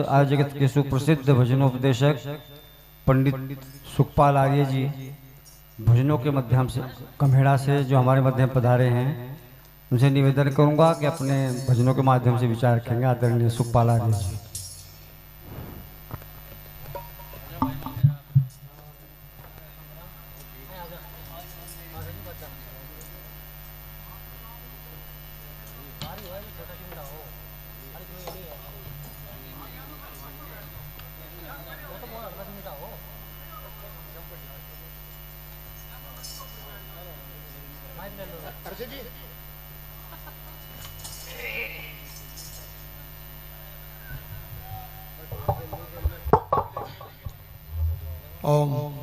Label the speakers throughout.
Speaker 1: आज जगत के सुप्रसिद्ध भजनोपदेशक पंडित सुखपाल आर्य जी भजनों के माध्यम से कम्हेड़ा से जो हमारे मध्य में पधारे हैं, उनसे निवेदन करूंगा कि अपने भजनों के माध्यम से विचार रखेंगे। आदरणीय सुखपाल आर्य जी।
Speaker 2: ओम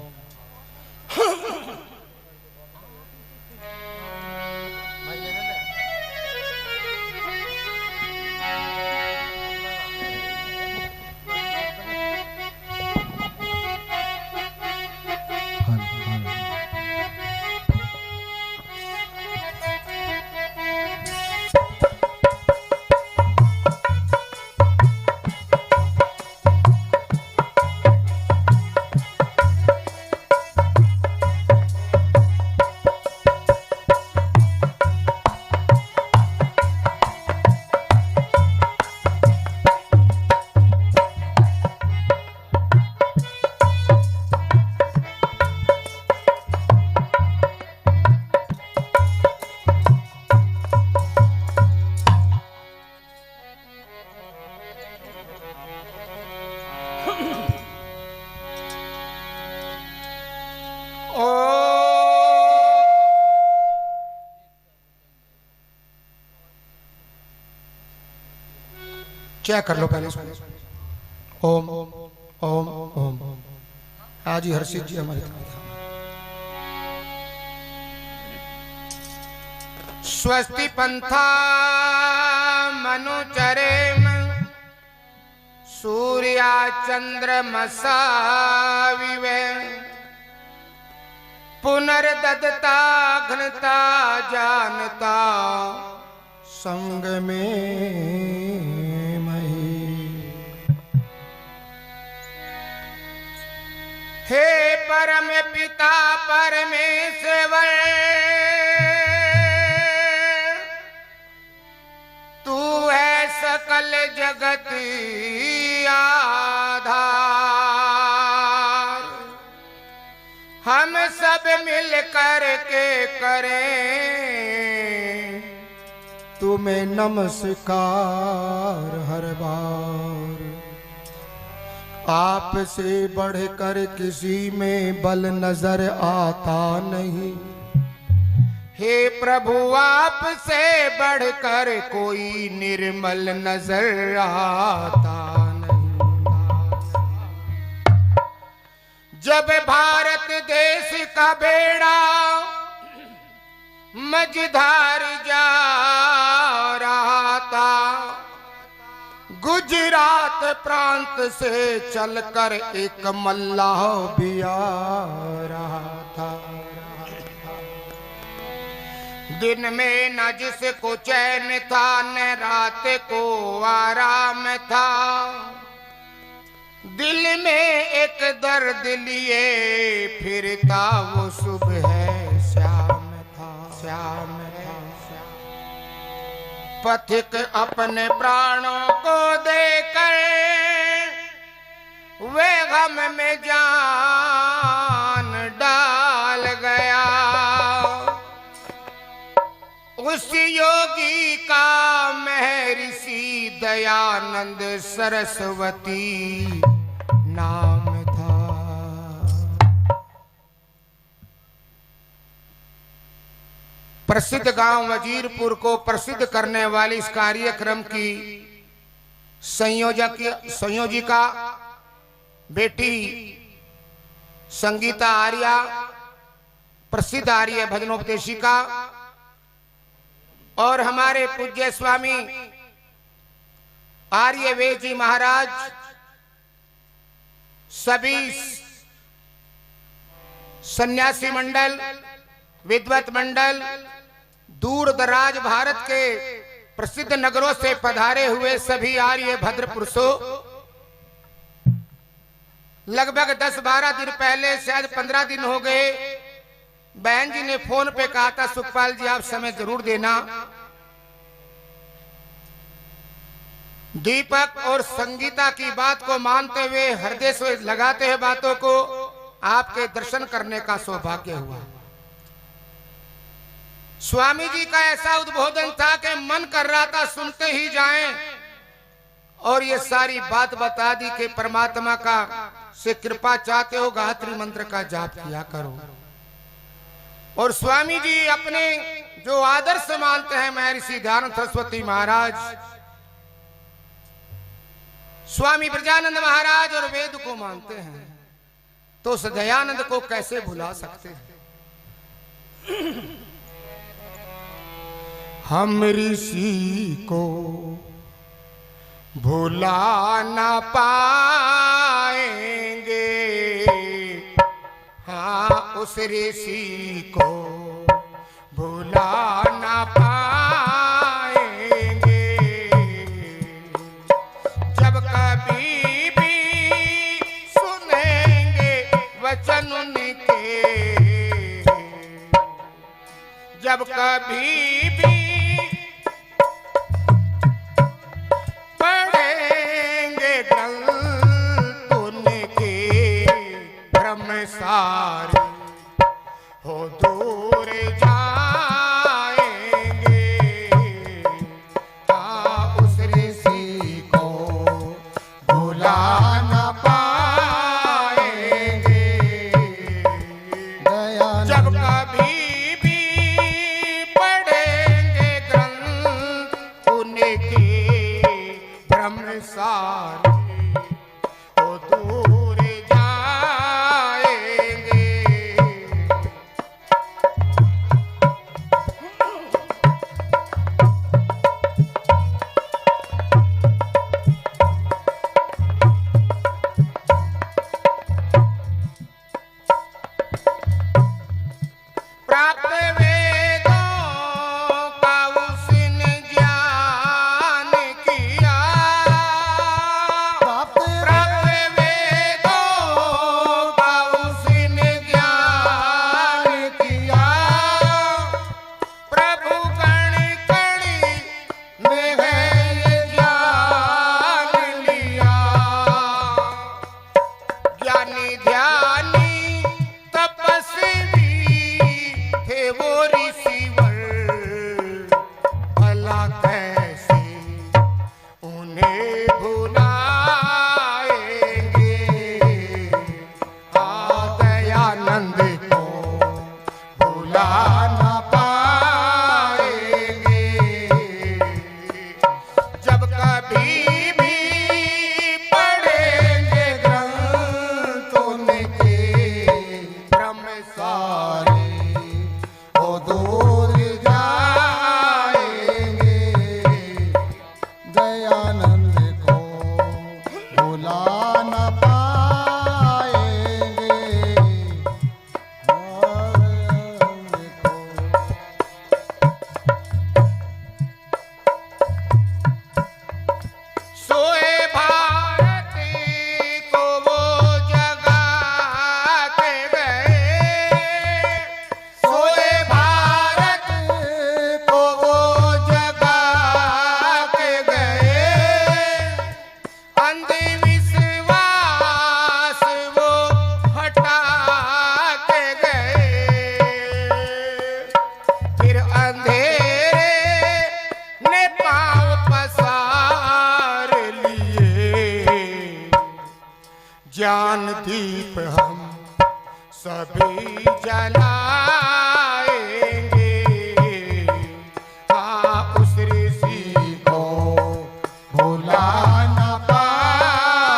Speaker 2: क्या कर लो पहले इसको। ओम ओम ओम। आज ही हर्षित जी हमारे स्वस्ति पंथा मनुचरेम सूर्या चंद्रमसा विवे पुनर्दत्ता घनता जानता संग में हे परम पिता परमेश्वर, तू है सकल जगत आधार। हम सब मिल कर के करें तुम्हें नमस्कार हर बार। आपसे बढ़कर किसी में बल नजर आता नहीं, हे प्रभु आपसे बढ़कर कोई निर्मल नजर आता नहीं। जब भारत देश का बेड़ा मझधार जा रहा था, गुजरात प्रांत से चलकर एक मल्लाह भी आ रहा था। दिन में न जिसको चैन था न रात को आराम था, दिल में एक दर्द लिए फिरता वो सुबह श्याम था, श्याम था। पथिक अपने प्राणों को देकर वे गम में जान डाल गया। उस योगी का महर्षि दयानंद सरस्वती नाम था। प्रसिद्ध गांव वजीरपुर को प्रसिद्ध करने वाली इस कार्यक्रम की संयोजिका बेटी संगीता आर्या, प्रसिद्ध आर्य भजनोपदेशिका, और हमारे पूज्य स्वामी आर्य वेद जी महाराज, सभी सन्यासी मंडल, विद्वत मंडल, दूर दराज भारत के प्रसिद्ध नगरों से पधारे हुए सभी आर्य भद्र पुरुषों, लगभग 10-12 दिन पहले, शायद 15 दिन हो गए, बहन जी ने फोन पे कहा था सुखपाल जी आप समय जरूर देना। दीपक और संगीता की बात को मानते हुए, हृदय से लगाते हुए बातों को, आपके दर्शन करने का सौभाग्य हुआ। स्वामी जी का ऐसा उद्बोधन था कि मन कर रहा था सुनते ही जाएं, और ये सारी बात बता दी कि परमात्मा का से कृपा चाहते हो गायत्री मंत्र का जाप किया करो। और स्वामी जी अपने जो आदर्श मानते हैं महर्षि दयानंद सरस्वती महाराज, स्वामी ब्रजानंद महाराज और वेद को मानते हैं, तो उस दयानंद को कैसे भुला सकते हैं। हम ऋषि को भुला ना पाएंगे, हाँ उस ऋषि को भुला ना पाएंगे। जब कभी भी सुनेंगे वचन उनके, जब कभी भी सारे हो दूर जाएंगे, उस ऋषि को भुला ना पाएंगे। जब कभी भी पढ़ेंगे ग्रंथ उनके, ब्रह्म सारे हो दूर ज्ञान दीप हम सभी जलाएंगे, हाँ उस ऋषि को भुला न पाएंगे,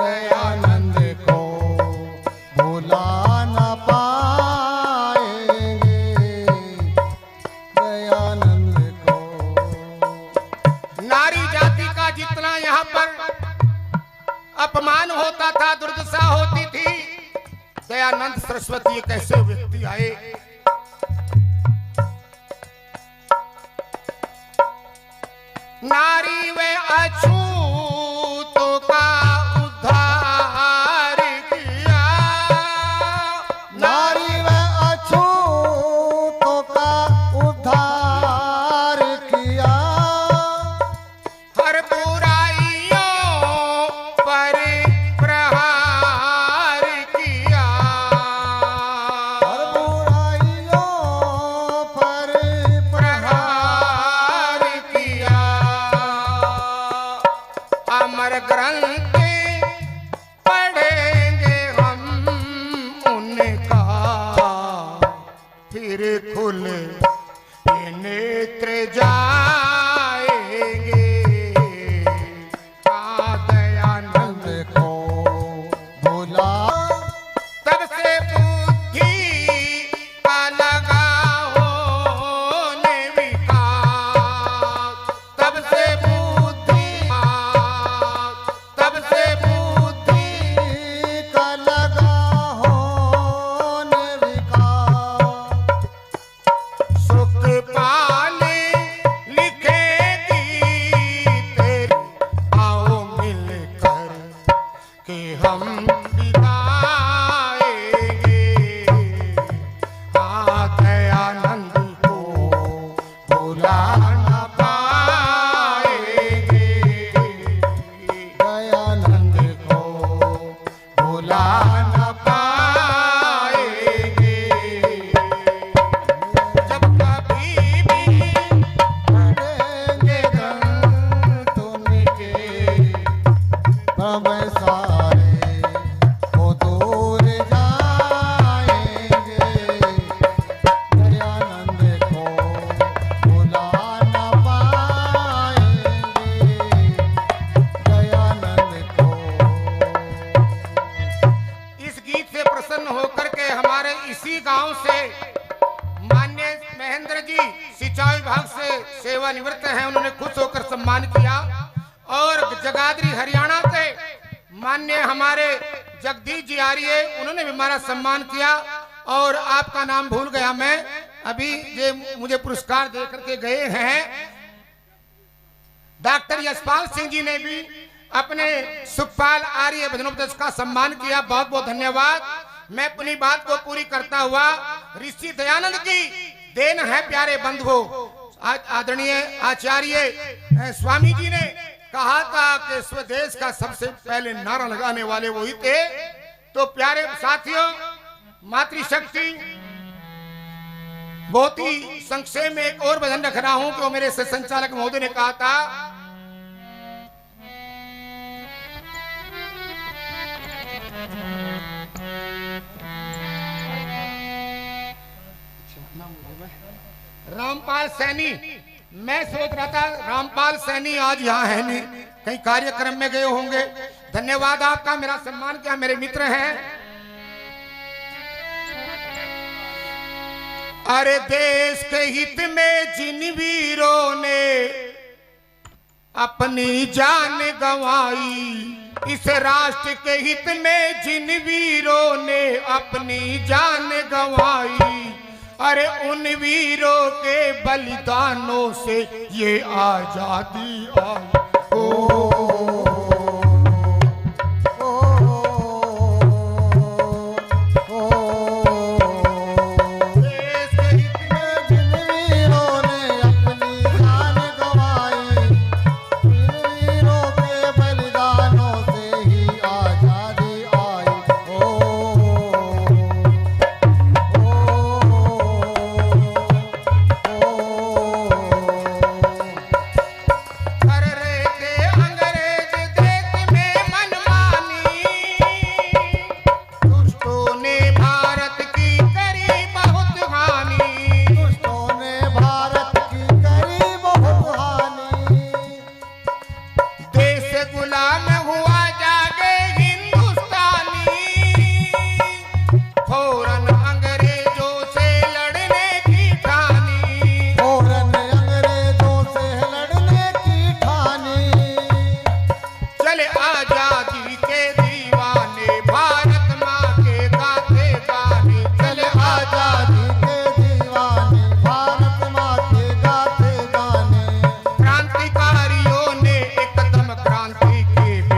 Speaker 2: दयानंद को भुला न पाएंगे, दयानंद को। नारी जाति का जितना यहाँ पर अपमान होता था, दुर्दशा होती थी, दयानंद सरस्वती एक ऐसे व्यक्ति आए नारी वे अछूतों का अमर ग्रंथ पढ़ेंगे हम उनका, फिर खुले ये नेत्र जाएंगे। दयानंद
Speaker 3: को भुला
Speaker 2: तब से बुद्धि का लगा होने विकास, तब से बुद्धि
Speaker 3: का लगा होने विकास।
Speaker 2: सुख पाले लिखेगी तेरी, आओ मिलकर के हम बिताएंगे। दयानंद को भुला न पाएंगे,
Speaker 3: दयानंद को
Speaker 2: भुला न पाएंगे। जब कभी भी
Speaker 3: पढ़ेंगे ग्रंथ उनके, प्रभु सारे वो दूर जाएंगे। दयानंद को भुला न पाएंगे, दयानंद को।
Speaker 2: इस गीत से प्रसन्न होकर के हमारे इसी गांव से माननीय महेंद्र जी सिंचाई विभाग से सेवानिवृत्त हैं, उन्होंने खुश होकर सम्मान किया। और जगाधरी हरियाणा से माननीय हमारे जगदीश जी आर्य, उन्होंने भी हमारा सम्मान किया। और आपका नाम भूल गया मैं, अभी ये मुझे पुरस्कार दे करके गए हैं डॉक्टर यशपाल सिंह जी ने भी अपने सुखपाल आर्य भजनोपदेश का सम्मान किया। बहुत बहुत धन्यवाद। मैं अपनी बात को पूरी करता हुआ, ऋषि दयानंद की देन है प्यारे बंधुओं। आज आदरणीय आचार्य स्वामी जी ने कहा था कि स्वदेश का सबसे पहले नारा लगाने वाले वही थे। तो प्यारे साथियों, मातृशक्ति बहुत ही संक्षेप में एक और भजन रख रहा हूं कि मेरे से संचालक महोदय ने कहा था, रामपाल सैनी। मैं सोच रहा था रामपाल सैनी आज यहाँ है नहीं, कहीं कार्यक्रम में गए होंगे। धन्यवाद आपका, मेरा सम्मान किया, मेरे मित्र हैं। अरे देश के हित में जिन वीरों ने अपनी जान गंवाई, इस राष्ट्र के हित में जिन वीरों ने अपनी जान गंवाई, अरे उन वीरों के बलिदानों से ये आजादी आई। ओ क्रांतिकारियों ने एकदम क्रांति के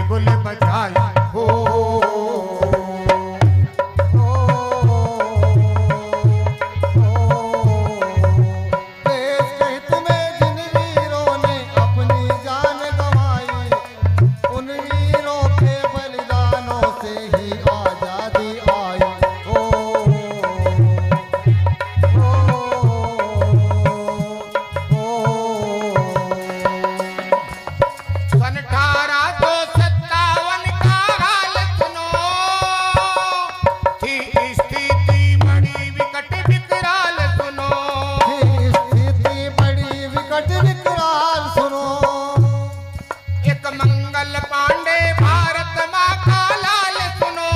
Speaker 2: मंगल पांडे भारत माँ का लाल सुनो,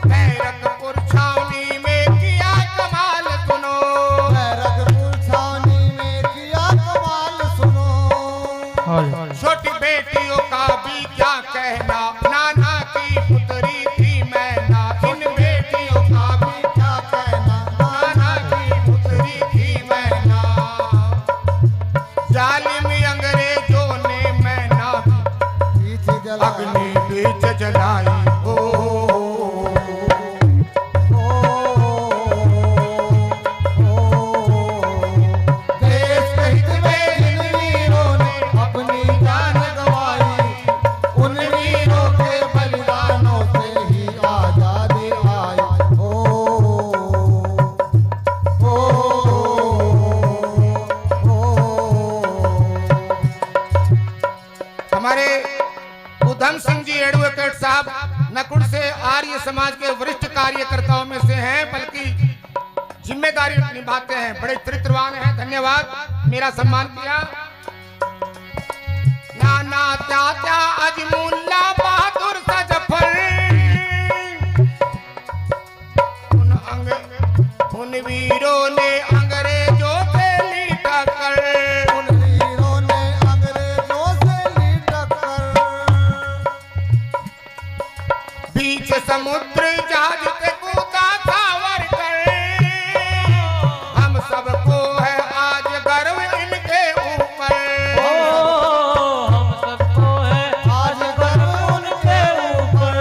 Speaker 2: भैरतपुर छावनी में किया कमाल सुनो,
Speaker 3: भैरतपुर छावनी में किया कमाल सुनो।
Speaker 2: छोटी बेटियों का भी क्या कहना, नाना की पुत्री थी मैना, इन बेटियों का भी
Speaker 3: क्या कहना,
Speaker 2: नाना की पुत्री थी मैना, जालिम अंग्रेजों ने मैना
Speaker 3: बीच जला
Speaker 2: अग्नि बीच जलाई हो। देश के हित में जिन वीरों ने
Speaker 3: अपनी जान गंवाई, उन वीरों के बलिदानों से ही आजादी आई।
Speaker 2: हमारे उधम सिंह जी एडवोकेट साहब नकुड़ से आर्य समाज के वरिष्ठ कार्यकर्ताओं में से हैं, बल्कि जिम्मेदारी निभाते हैं, बड़े चरित्रवान हैं। धन्यवाद, मेरा सम्मान किया। नाना चाचा अजमुल्ला बहादुर सा जफर, उन वीरों ने अंग्रेजों से ली टक्कर,
Speaker 3: उन वीरों ने अंग्रेजों से ली टक्कर,
Speaker 2: बीच समुद्र जहाज से कूदा सावरकर, हम सबको है आज गर्व इनके ऊपर,
Speaker 4: हम सबको है
Speaker 3: आज गर्व उनके ऊपर।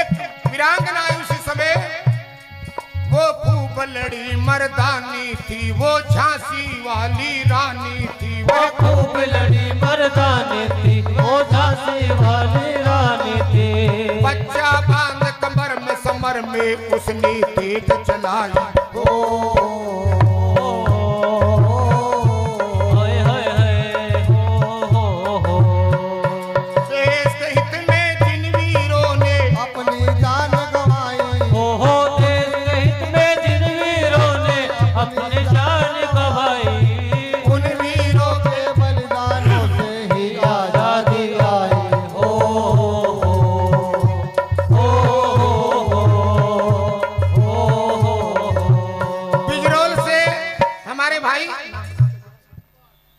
Speaker 2: एक वीरांगना आई उसी समय, वो खूब लड़ी मर्दानी थी, वो झांसी वाली रानी थी, वो
Speaker 4: खूब लड़ी मर्दानी थी, वो झांसी वाली रानी थी।
Speaker 2: बच्चा बांध कमर में समर में उसने तेज चलाई हो।
Speaker 4: हाय हाय हाय हो।
Speaker 2: देश के हित में जिन वीरों ने
Speaker 3: अपनी जान गंवाई,
Speaker 4: हो देश के हित में जिन वीरों ने अपनी जान गंवाई,
Speaker 2: उन वीरों
Speaker 3: के बलिदानों से ही आजादी आई।
Speaker 2: बिजरोल से हमारे भाई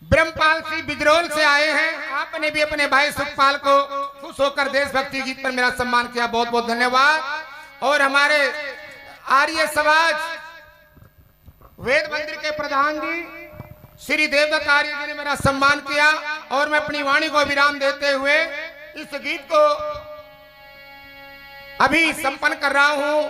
Speaker 2: ब्रह्मपाल सिंह बिजरोल से आए हैं। आपने भी अपने भाई सुखपाल को खुश होकर देशभक्ति गीत पर मेरा सम्मान किया, बहुत बहुत धन्यवाद। और हमारे आर्य समाज वेद मंदिर के प्रधान जी श्री देवदत्त आर्य जी ने मेरा सम्मान किया, और मैं अपनी वाणी को विराम देते हुए इस गीत को अभी संपन्न कर रहा हूं।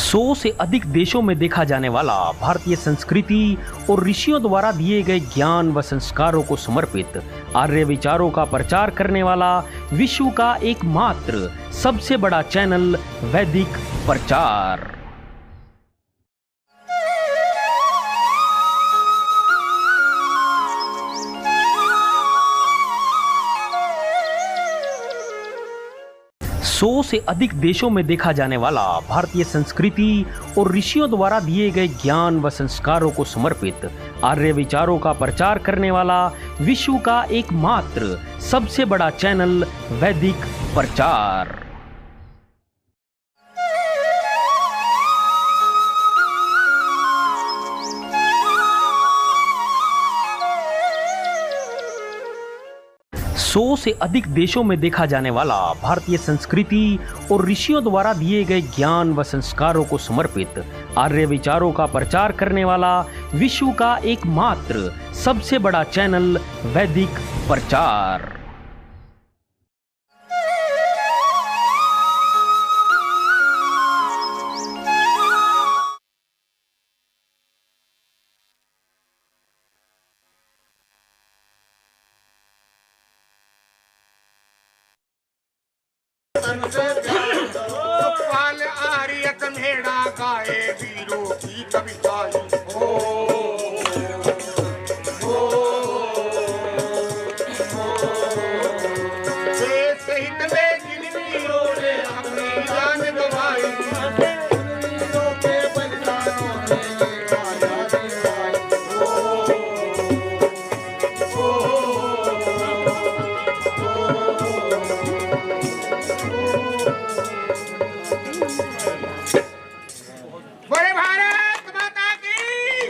Speaker 5: सौ से अधिक देशों में देखा जाने वाला भारतीय संस्कृति और ऋषियों द्वारा दिए गए ज्ञान व संस्कारों को समर्पित आर्य विचारों का प्रचार करने वाला विश्व का एकमात्र सबसे बड़ा चैनल वैदिक प्रचार। सौ से अधिक देशों में देखा जाने वाला भारतीय संस्कृति और ऋषियों द्वारा दिए गए ज्ञान व संस्कारों को समर्पित आर्य विचारों का प्रचार करने वाला विश्व का एकमात्र सबसे बड़ा चैनल वैदिक प्रचार। सौ से अधिक देशों में देखा जाने वाला भारतीय संस्कृति और ऋषियों द्वारा दिए गए ज्ञान व संस्कारों को समर्पित आर्य विचारों का प्रचार करने वाला विश्व का एकमात्र सबसे बड़ा चैनल वैदिक प्रचार।
Speaker 2: सुखपाल छेड़ा गाए वीरों की कविताएं। देश हित में जिन वीरों ने अपनी जान गंवाई,
Speaker 3: वीरों के बलिदानों ने आजादी पाई।
Speaker 2: बड़े भारत माता की।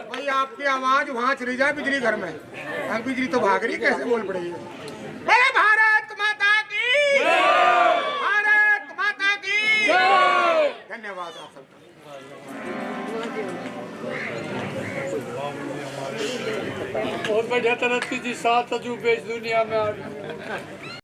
Speaker 2: भाई आपकी आवाज वहां चली जाए बिजली घर में, अब बिजली तो भाग रही, कैसे बोल पड़ेगी। बड़े भारत माता की, भारत माता की। धन्यवाद आप सबका।
Speaker 6: बहुत बढ़िया तरक्की जी, 7 अजूबे इस दुनिया में आ गए।